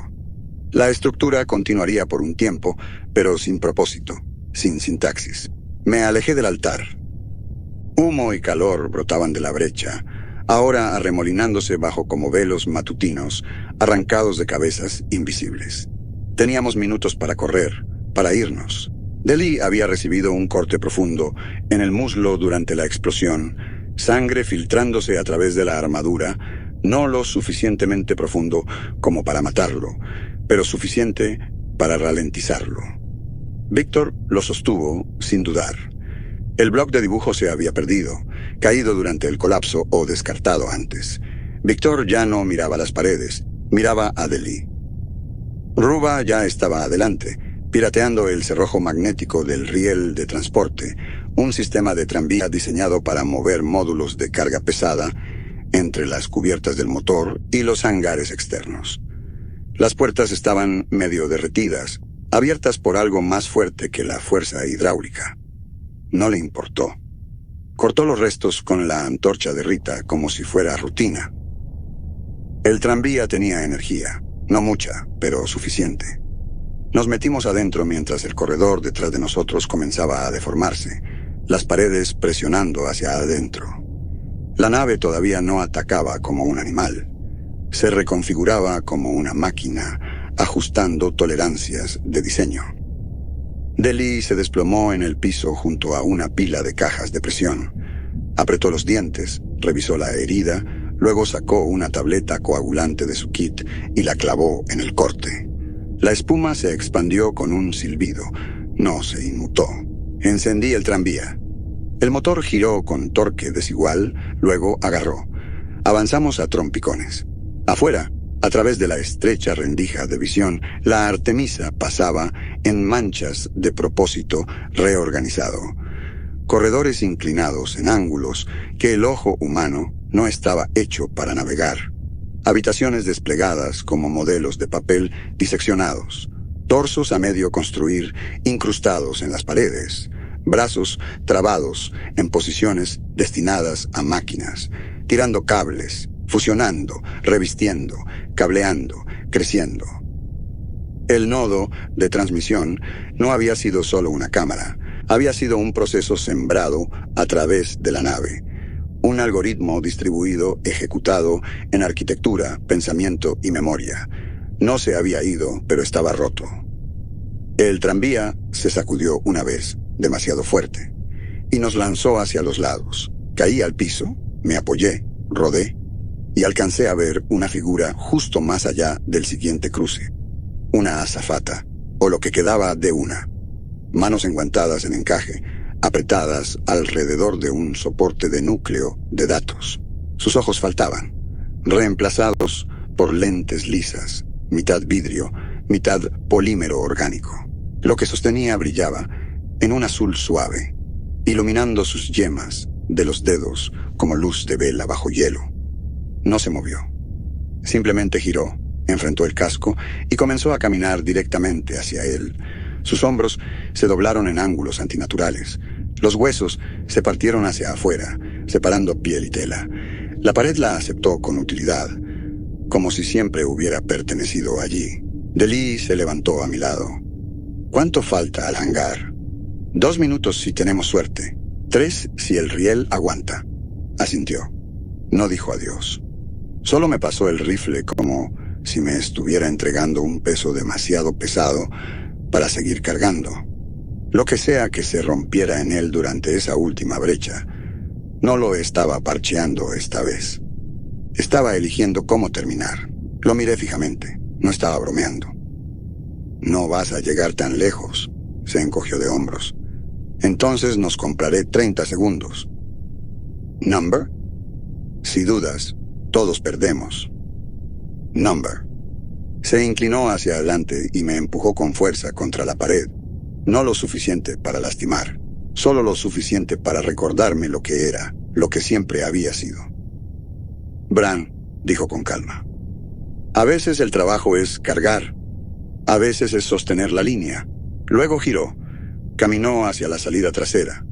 Speaker 1: La estructura continuaría por un tiempo, pero sin propósito, sin sintaxis. Me alejé del altar. Humo y calor brotaban de la brecha, ahora arremolinándose bajo como velos matutinos, arrancados de cabezas invisibles. Teníamos minutos para correr, para irnos. Deli había recibido un corte profundo en el muslo durante la explosión, sangre filtrándose a través de la armadura, no lo suficientemente profundo como para matarlo, pero suficiente para ralentizarlo. Víctor lo sostuvo sin dudar. El bloc de dibujo se había perdido, caído durante el colapso o descartado antes. Víctor ya no miraba las paredes, miraba a Deli. Ruba ya estaba adelante, pirateando el cerrojo magnético del riel de transporte, un sistema de tranvía diseñado para mover módulos de carga pesada entre las cubiertas del motor y los hangares externos. Las puertas estaban medio derretidas, abiertas por algo más fuerte que la fuerza hidráulica. No le importó. Cortó los restos con la antorcha de Rita como si fuera rutina. El tranvía tenía energía, no mucha, pero suficiente. Nos metimos adentro mientras el corredor detrás de nosotros comenzaba a deformarse, las paredes presionando hacia adentro. La nave todavía no atacaba como un animal. Se reconfiguraba como una máquina, ajustando tolerancias de diseño. Deli se desplomó en el piso junto a una pila de cajas de presión. Apretó los dientes, revisó la herida, luego sacó una tableta coagulante de su kit y la clavó en el corte. La espuma se expandió con un silbido. No se inmutó. Encendí el tranvía. El motor giró con torque desigual, luego agarró. Avanzamos a trompicones. Afuera, a través de la estrecha rendija de visión, la Artemisa pasaba en manchas de propósito reorganizado. Corredores inclinados en ángulos que el ojo humano no estaba hecho para navegar. Habitaciones desplegadas como modelos de papel diseccionados. Torsos a medio construir incrustados en las paredes. Brazos trabados en posiciones destinadas a máquinas, tirando cables, fusionando, revistiendo, cableando, creciendo. El nodo de transmisión no había sido solo una cámara, había sido un proceso sembrado a través de la nave. Un algoritmo distribuido, ejecutado en arquitectura, pensamiento y memoria. No se había ido, pero estaba roto. El tranvía se sacudió una vez, demasiado fuerte, y nos lanzó hacia los lados. Caí al piso, me apoyé, rodé. y alcancé a ver una figura justo más allá del siguiente cruce. Una azafata, o lo que quedaba de una. Manos enguantadas en encaje, apretadas alrededor de un soporte de núcleo de datos. Sus ojos faltaban, reemplazados por lentes lisas, mitad vidrio, mitad polímero orgánico. Lo que sostenía brillaba en un azul suave, iluminando sus yemas de los dedos como luz de vela bajo hielo. No se movió. Simplemente giró, enfrentó el casco y comenzó a caminar directamente hacia él. Sus hombros se doblaron en ángulos antinaturales. Los huesos se partieron hacia afuera, separando piel y tela. La pared la aceptó con utilidad, como si siempre hubiera pertenecido allí. Delis se levantó a mi lado. ¿Cuánto falta al hangar? 2 minutos si tenemos suerte. 3 si el riel aguanta. Asintió. No dijo adiós. Solo me pasó el rifle como si me estuviera entregando un peso demasiado pesado para seguir cargando. Lo que sea que se rompiera en él durante esa última brecha, no lo estaba parcheando esta vez. Estaba eligiendo cómo terminar. Lo miré fijamente. No estaba bromeando. No vas a llegar tan lejos, se encogió de hombros. Entonces nos compraré 30 segundos. ¿Number? Si dudas, todos perdemos. Number. Se inclinó hacia adelante y me empujó con fuerza contra la pared. No lo suficiente para lastimar, solo lo suficiente para recordarme lo que era, lo que siempre había sido. Bran, dijo con calma. A veces el trabajo es cargar. A veces es sostener la línea. Luego giró. Caminó hacia la salida trasera.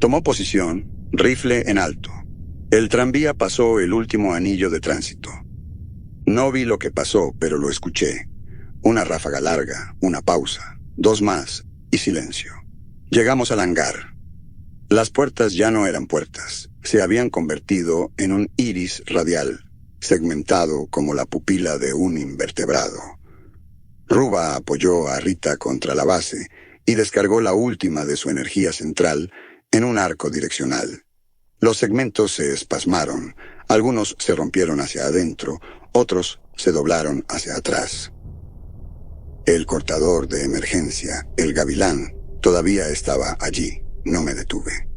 Speaker 1: Tomó posición, rifle en alto. El tranvía pasó el último anillo de tránsito. No vi lo que pasó, pero lo escuché. Una ráfaga larga, una pausa, 2 más y silencio. Llegamos al hangar. Las puertas ya no eran puertas. Se habían convertido en un iris radial, segmentado como la pupila de un invertebrado. Ruba apoyó a Rita contra la base y descargó la última de su energía central en un arco direccional. Los segmentos se espasmaron, algunos se rompieron hacia adentro, otros se doblaron hacia atrás. El cortador de emergencia, el gavilán, todavía estaba allí. No me detuve.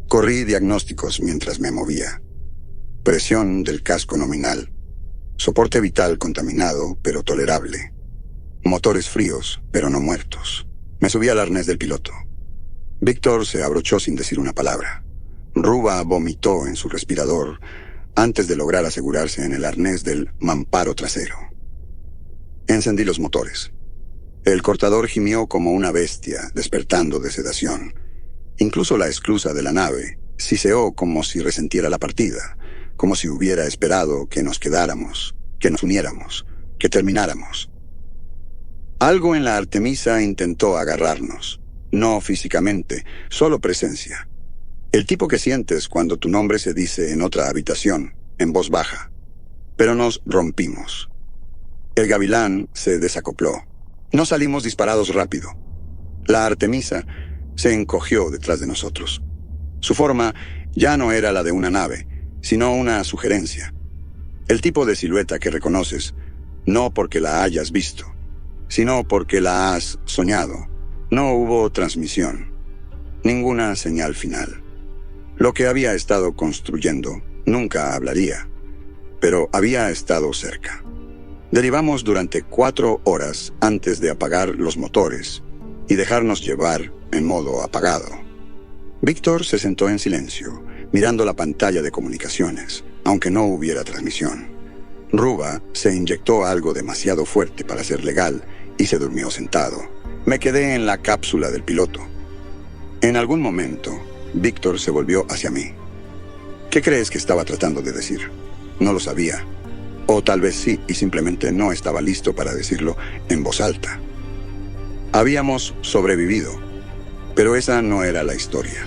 Speaker 1: Corrí diagnósticos mientras me movía. Presión del casco nominal. Soporte vital contaminado, pero tolerable. Motores fríos, pero no muertos. Me subí al arnés del piloto. Víctor se abrochó sin decir una palabra. Ruba vomitó en su respirador antes de lograr asegurarse en el arnés del mamparo trasero. Encendí los motores. El cortador gimió como una bestia, despertando de sedación. Incluso la esclusa de la nave siseó como si resentiera la partida, como si hubiera esperado que nos quedáramos, que nos uniéramos, que termináramos. Algo en la Artemisa intentó agarrarnos. No físicamente, solo presencia. El tipo que sientes cuando tu nombre se dice en otra habitación, en voz baja. Pero nos rompimos. El gavilán se desacopló. No salimos disparados rápido. La Artemisa se encogió detrás de nosotros. Su forma ya no era la de una nave, sino una sugerencia. El tipo de silueta que reconoces, no porque la hayas visto, sino porque la has soñado. No hubo transmisión, ninguna señal final. Lo que había estado construyendo nunca hablaría, pero había estado cerca. Derivamos durante 4 horas antes de apagar los motores y dejarnos llevar en modo apagado. Víctor se sentó en silencio, mirando la pantalla de comunicaciones, aunque no hubiera transmisión. Ruba se inyectó algo demasiado fuerte para ser legal y se durmió sentado. Me quedé en la cápsula del piloto. En algún momento, Víctor se volvió hacia mí. ¿Qué crees que estaba tratando de decir? No lo sabía. O tal vez sí, y simplemente no estaba listo para decirlo en voz alta. Habíamos sobrevivido, pero esa no era la historia.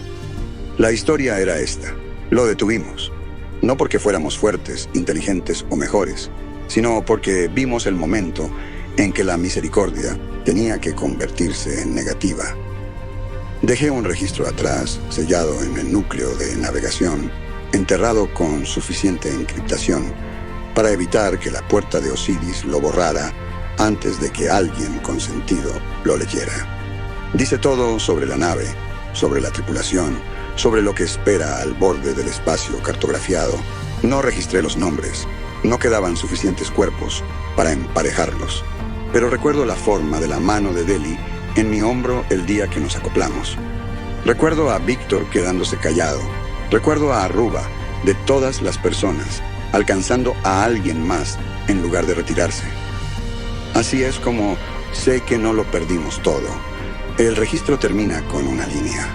Speaker 1: La historia era esta. Lo detuvimos. No porque fuéramos fuertes, inteligentes o mejores, sino porque vimos el momento en que la misericordia tenía que convertirse en negativa. Dejé un registro atrás, sellado en el núcleo de navegación, enterrado con suficiente encriptación, para evitar que la puerta de Osiris lo borrara antes de que alguien con sentido lo leyera. Dice todo sobre la nave, sobre la tripulación, sobre lo que espera al borde del espacio cartografiado. No registré los nombres, no quedaban suficientes cuerpos para emparejarlos, pero recuerdo la forma de la mano de Deli en mi hombro el día que nos acoplamos. Recuerdo a Víctor quedándose callado, recuerdo a Aruba, de todas las personas, alcanzando a alguien más en lugar de retirarse. Así es como sé que no lo perdimos todo. El registro termina con una línea.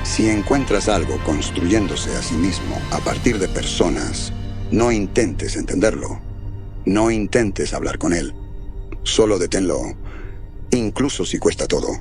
Speaker 1: Si encuentras algo construyéndose a sí mismo a partir de personas, no intentes entenderlo. No intentes hablar con él. Solo deténlo, incluso si cuesta todo.